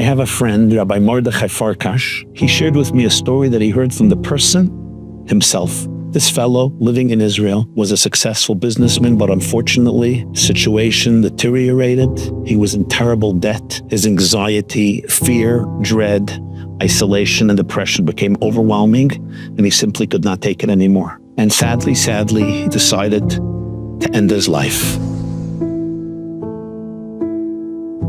have a friend, Rabbi Mordechai Farkash. He shared with me a story that he heard from the person himself. This fellow living in Israel was a successful businessman, but unfortunately, situation deteriorated. He was in terrible debt. His anxiety, fear, dread, isolation, and depression became overwhelming, and he simply could not take it anymore. And sadly, he decided to end his life.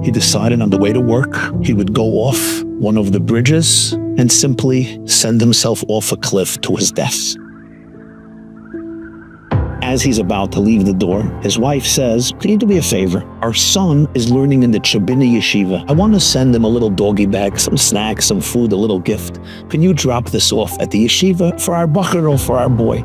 He decided on the way to work, he would go off one of the bridges and simply send himself off a cliff to his death. As he's about to leave the door, his wife says, "Can you do me a favor? Our son is learning in the Chabina Yeshiva. I want to send him a little doggy bag, some snacks, some food, a little gift. Can you drop this off at the yeshiva for our bacher or for our boy?"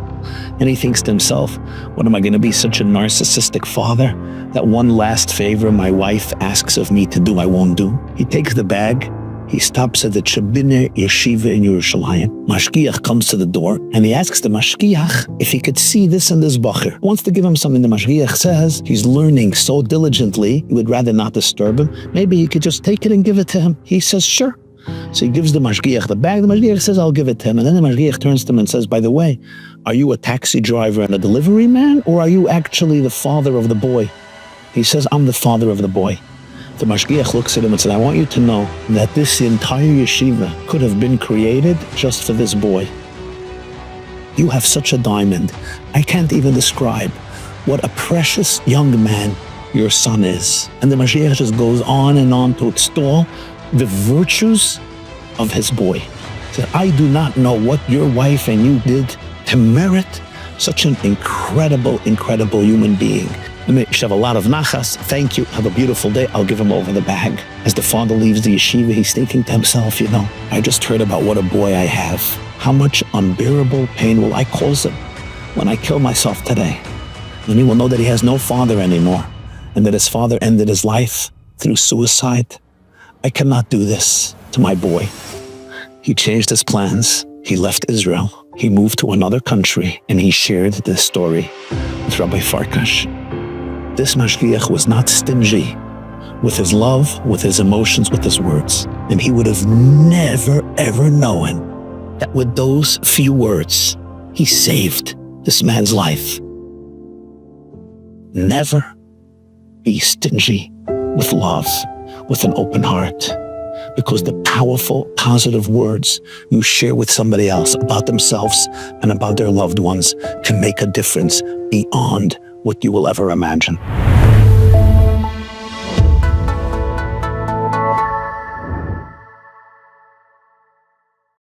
And he thinks to himself, what am I going to be, such a narcissistic father? That one last favor my wife asks of me to do, I won't do. He takes the bag. He stops at the Chabiner Yeshiva in Yerushalayim. Mashgiach comes to the door and he asks the Mashgiach if he could see this and this bacher. He wants to give him something. The Mashgiach says he's learning so diligently, he would rather not disturb him. Maybe he could just take it and give it to him. He says, sure. So he gives the Mashgiach the bag. The Mashgiach says, I'll give it to him. And then the Mashgiach turns to him and says, by the way, are you a taxi driver and a delivery man, or are you actually the father of the boy? He says, I'm the father of the boy. The Mashgiach looks at him and said, I want you to know that this entire yeshiva could have been created just for this boy. You have such a diamond. I can't even describe what a precious young man your son is. And the Mashgiach just goes on and on to extol the virtues of his boy. He said, I do not know what your wife and you did to merit such an incredible human being. You should have a lot of nachas. Thank you. Have a beautiful day. I'll give him over the bag. As the father leaves the yeshiva, he's thinking to himself, I just heard about what a boy I have. How much unbearable pain will I cause him when I kill myself today? And he will know that he has no father anymore, and that his father ended his life through suicide. I cannot do this to my boy. He changed his plans. He left Israel. He moved to another country, and he shared this story with Rabbi Farkash. This Mashgiach was not stingy with his love, with his emotions, with his words. And he would have never, ever known that with those few words, he saved this man's life. Never be stingy with love, with an open heart, because the powerful, positive words you share with somebody else about themselves and about their loved ones can make a difference beyond what you will ever imagine.